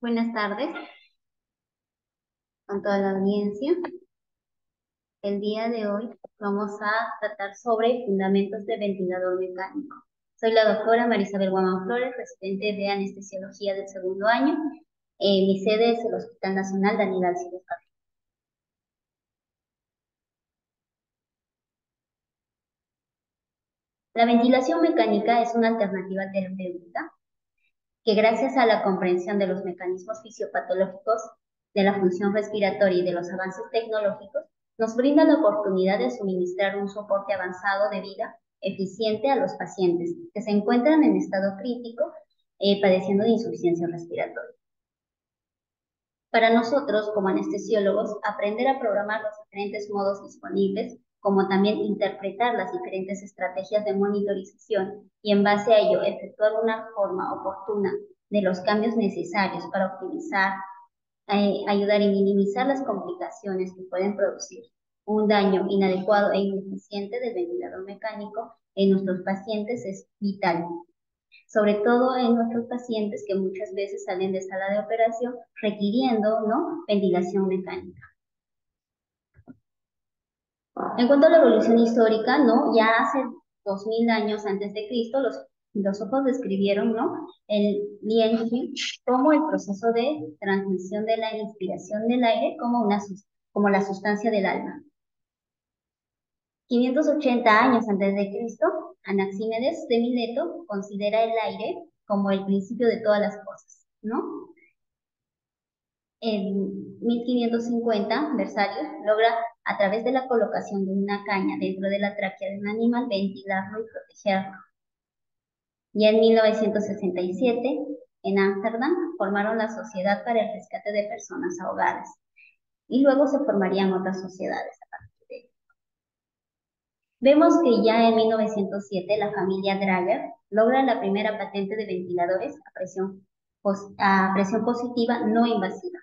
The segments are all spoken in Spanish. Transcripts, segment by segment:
Buenas tardes con toda la audiencia. El día de hoy vamos a tratar sobre fundamentos de ventilador mecánico. Soy la doctora Marisabel Guamán Flores, residente de anestesiología del segundo año. Mi sede es el Hospital Nacional Daniel Alcides Cabello. La ventilación mecánica es una alternativa terapéutica que gracias a la comprensión de los mecanismos fisiopatológicos de la función respiratoria y de los avances tecnológicos, nos brinda la oportunidad de suministrar un soporte avanzado de vida eficiente a los pacientes que se encuentran en estado crítico padeciendo de insuficiencia respiratoria. Para nosotros, como anestesiólogos, aprender a programar los diferentes modos disponibles, como también interpretar las diferentes estrategias de monitorización y en base a ello efectuar una forma oportuna de los cambios necesarios para optimizar, ayudar y minimizar las complicaciones que pueden producir un daño inadecuado e ineficiente del ventilador mecánico en nuestros pacientes es vital, sobre todo en nuestros pacientes que muchas veces salen de sala de operación requiriendo, ¿no?, ventilación mecánica. En cuanto a la evolución histórica, ¿no?, ya hace 2000 años antes de Cristo, los filósofos describieron, ¿no?, el Lien Qi como el proceso de transmisión de la inspiración del aire como la sustancia del alma. 580 años antes de Cristo, Anaxímedes de Mileto considera el aire como el principio de todas las cosas, ¿no? En 1550, Berzelius logra, a través de la colocación de una caña dentro de la tráquea de un animal, ventilarlo y protegerlo. Y en 1967, en Ámsterdam, formaron la Sociedad para el Rescate de Personas Ahogadas. Y luego se formarían otras sociedades a partir de ello. Vemos que ya en 1907 la familia Drager logra la primera patente de ventiladores a presión positiva no invasiva,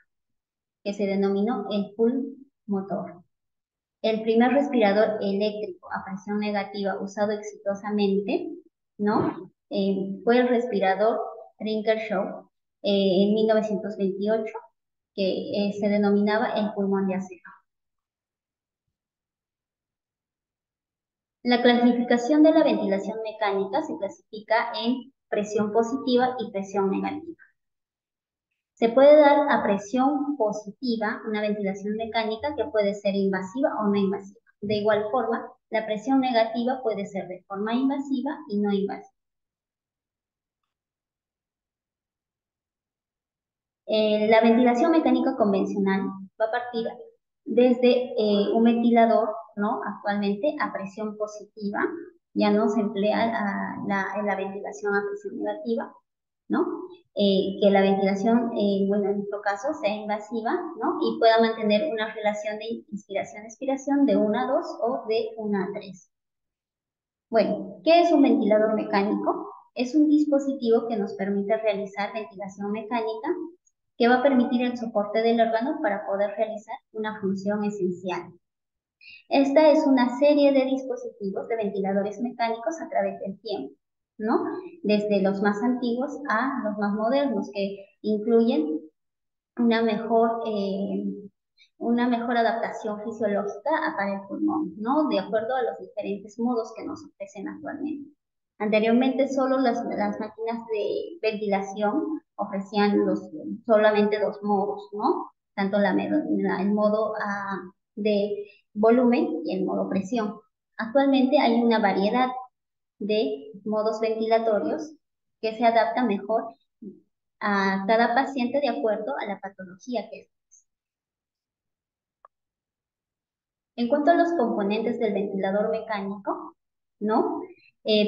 que se denominó el pulmotor. El primer respirador eléctrico a presión negativa usado exitosamente, ¿no?, fue el respirador Rinker-Shaw en 1928, que se denominaba el pulmón de acero. La clasificación de la ventilación mecánica se clasifica en presión positiva y presión negativa. Se puede dar a presión positiva una ventilación mecánica que puede ser invasiva o no invasiva. De igual forma, la presión negativa puede ser de forma invasiva y no invasiva. La ventilación mecánica convencional va a partir desde un ventilador, ¿no?, actualmente a presión positiva, ya no se emplea la ventilación a presión negativa, ¿no? Que la ventilación, bueno, en nuestro caso sea invasiva, ¿no?, y pueda mantener una relación de inspiración-expiración de 1 a 2 o de 1 a 3. Bueno, ¿qué es un ventilador mecánico? Es un dispositivo que nos permite realizar ventilación mecánica que va a permitir el soporte del órgano para poder realizar una función esencial. Esta es una serie de dispositivos de ventiladores mecánicos a través del tiempo, ¿no?, desde los más antiguos a los más modernos, que incluyen una mejor adaptación fisiológica para el pulmón, ¿no?, de acuerdo a los diferentes modos que nos ofrecen actualmente. Anteriormente solo las máquinas de ventilación ofrecían solamente 2 modos, ¿no?, tanto el modo de volumen y el modo presión. Actualmente hay una variedad de modos ventilatorios que se adaptan mejor a cada paciente de acuerdo a la patología que es. En cuanto a los componentes del ventilador mecánico, ¿no?,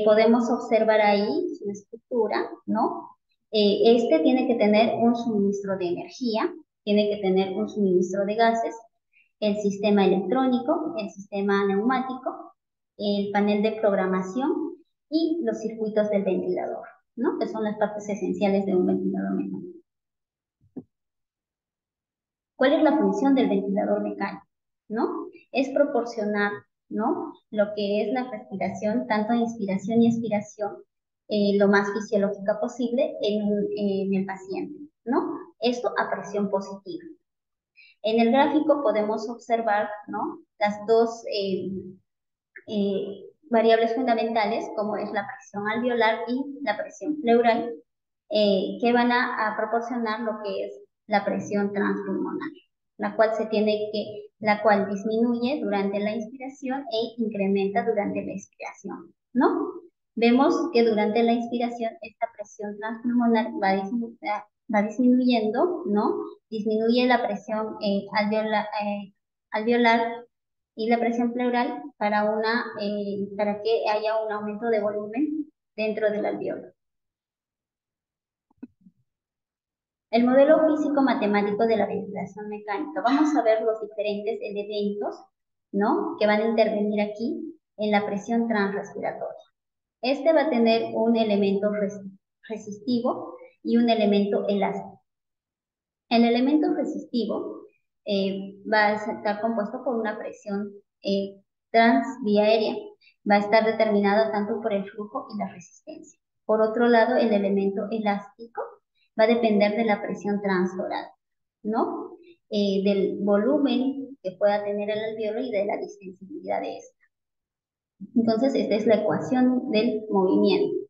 podemos observar ahí su estructura, ¿no? Este tiene que tener un suministro de energía, tiene que tener un suministro de gases, el sistema electrónico, el sistema neumático, el panel de programación y los circuitos del ventilador, ¿no?, que son las partes esenciales de un ventilador mecánico. ¿Cuál es la función del ventilador mecánico? ¿No? Es proporcionar, ¿no?, lo que es la respiración, tanto inspiración y expiración, lo más fisiológica posible en el paciente, ¿no? Esto a presión positiva. En el gráfico podemos observar, ¿no? Las dos variables fundamentales, como es la presión alveolar y la presión pleural, que van a proporcionar lo que es la presión transpulmonar, la cual disminuye durante la inspiración e incrementa durante la expiración, ¿no? Vemos que durante la inspiración esta presión transpulmonar va disminuyendo, ¿no? Disminuye la presión alveolar y la presión pleural para que haya un aumento de volumen dentro del alveolo. El modelo físico-matemático de la ventilación mecánica. Vamos a ver los diferentes elementos, ¿no? Que van a intervenir aquí en la presión transrespiratoria. Este va a tener un elemento resistivo y un elemento elástico. El elemento resistivo va a estar compuesto por una presión transviaérea. Va a estar determinada tanto por el flujo y la resistencia. Por otro lado, el elemento elástico va a depender de la presión transtorácica, ¿no? Del volumen que pueda tener el alveolo y de la distensibilidad de esta. Entonces, esta es la ecuación del movimiento,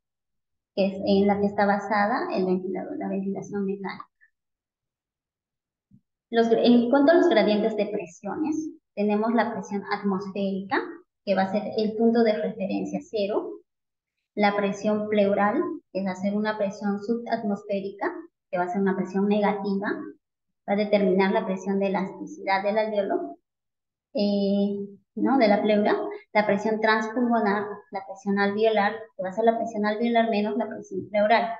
que es en la que está basada el ventilador, la ventilación mecánica. En cuanto a los gradientes de presiones, tenemos la presión atmosférica, que va a ser el punto de referencia cero, la presión pleural, que va a ser una presión subatmosférica, que va a ser una presión negativa, va a determinar la presión de elasticidad del alveolo, ¿no? De la pleura, la presión transpulmonar, la presión alveolar, que va a ser la presión alveolar menos la presión pleural,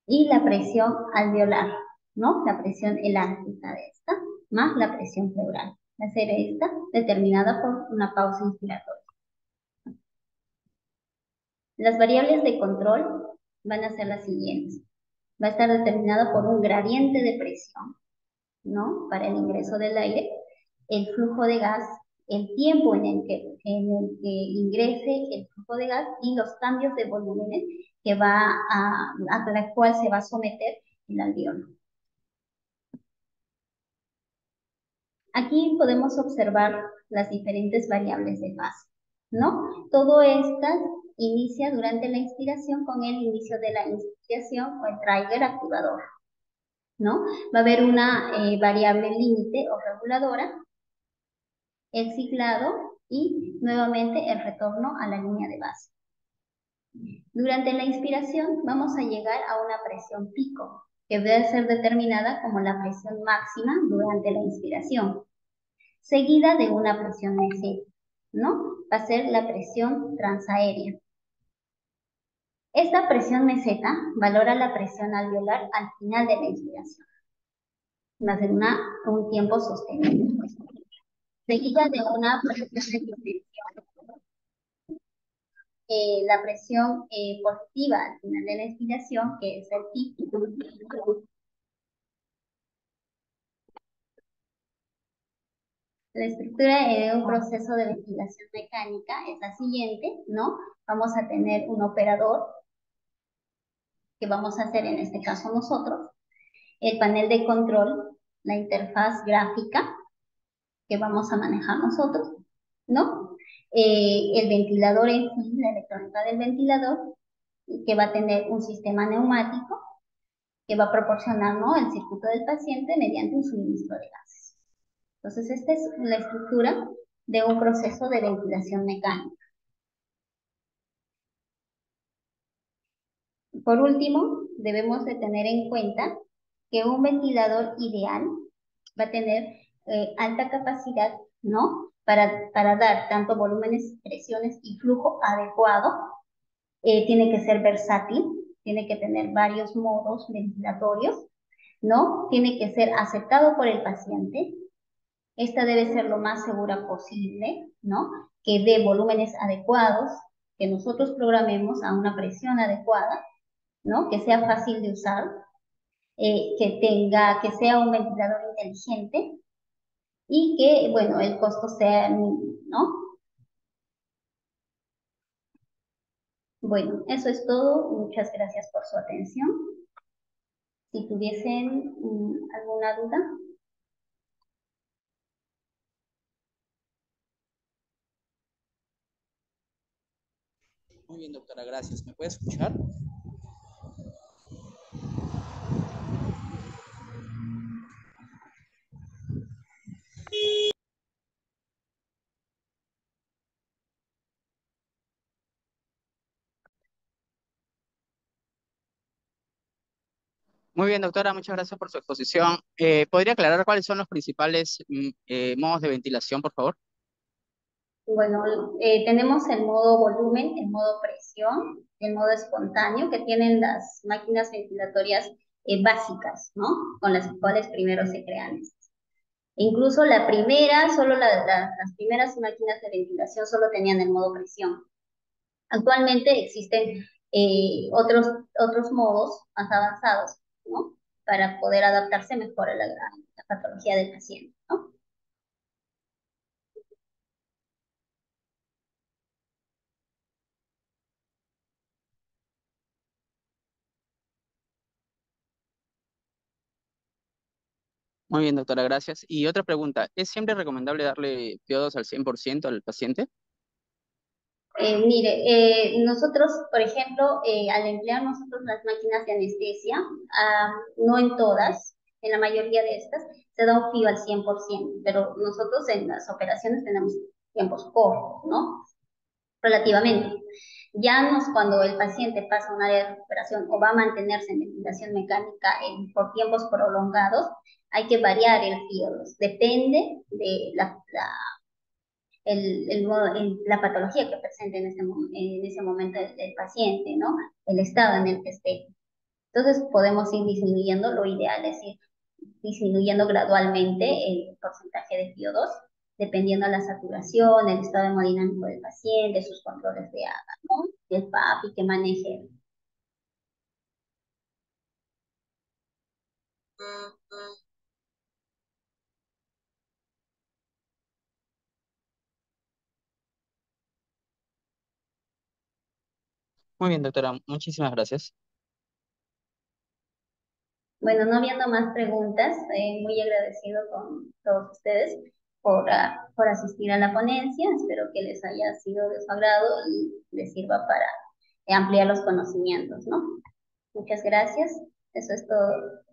y la presión alveolar, ¿no? La presión elástica de esta, más la presión pleural. Va a ser esta determinada por una pausa inspiratoria. Las variables de control van a ser las siguientes. Va a estar determinada por un gradiente de presión, ¿no? Para el ingreso del aire, el flujo de gas, el tiempo en el que ingrese el flujo de gas y los cambios de volúmenes a la cual se va a someter el alveolo. Aquí podemos observar las diferentes variables de fase, ¿no? Todo esto inicia durante la inspiración con el inicio de la inspiración o el trigger activador, ¿no? Va a haber una variable límite o reguladora, el ciclado y nuevamente el retorno a la línea de base. Durante la inspiración vamos a llegar a una presión pico, que debe ser determinada como la presión máxima durante la inspiración, seguida de una presión meseta, ¿no? Va a ser la presión transaérea. Esta presión meseta valora la presión alveolar al final de la inspiración. Va a ser un tiempo sostenido, seguida de una presión de contención. La presión positiva al final de la inspiración, que es el pico. La estructura de un proceso de ventilación mecánica es la siguiente, ¿no? Vamos a tener un operador, que vamos a hacer en este caso nosotros, el panel de control, la interfaz gráfica, que vamos a manejar nosotros, ¿no? El ventilador en sí, la electrónica del ventilador, que va a tener un sistema neumático, que va a proporcionar, ¿no? El circuito del paciente mediante un suministro de gases. Entonces, esta es la estructura de un proceso de ventilación mecánica. Por último, debemos de tener en cuenta que un ventilador ideal va a tener alta capacidad, ¿no? Para dar tanto volúmenes, presiones y flujo adecuado. Tiene que ser versátil, tiene que tener varios modos ventilatorios, ¿no? Tiene que ser aceptado por el paciente. Esta debe ser lo más segura posible, ¿no? Que dé volúmenes adecuados, que nosotros programemos a una presión adecuada, ¿no? Que sea fácil de usar, que sea un ventilador inteligente y que, bueno, el costo sea mínimo, ¿no? Bueno, eso es todo. Muchas gracias por su atención. Si tuviesen alguna duda. Muy bien, doctora, gracias. ¿Me puede escuchar? Muy bien, doctora, muchas gracias por su exposición. ¿Podría aclarar cuáles son los principales modos de ventilación, por favor? Bueno, tenemos el modo volumen, el modo presión, el modo espontáneo, que tienen las máquinas ventilatorias básicas, ¿no? Con las cuales primero se crean estas. Incluso la primera, solo las primeras máquinas de ventilación solo tenían el modo presión. Actualmente existen otros modos más avanzados, ¿no? Para poder adaptarse mejor a la patología del paciente, ¿no? Muy bien, doctora, gracias. Y otra pregunta, ¿es siempre recomendable darle yodos al 100% al paciente? Mire, nosotros, por ejemplo, al emplear nosotros las máquinas de anestesia, no en todas, en la mayoría de estas, se da un fío al 100%, pero nosotros en las operaciones tenemos tiempos cortos, ¿no? Relativamente. Cuando el paciente pasa a un área de recuperación o va a mantenerse en ventilación mecánica por tiempos prolongados, hay que variar el fío. Depende de la patología que presente en ese momento el paciente, ¿no? El estado en el que esté. Entonces podemos ir disminuyendo, lo ideal es ir disminuyendo gradualmente el porcentaje de FiO2, dependiendo de la saturación, el estado hemodinámico del paciente, sus controles de AGA, ¿no? Y el PAPI que maneje. Muy bien, doctora, muchísimas gracias. Bueno, no habiendo más preguntas, muy agradecido con todos ustedes por asistir a la ponencia. Espero que les haya sido de su agrado y les sirva para ampliar los conocimientos, ¿no? Muchas gracias. Eso es todo.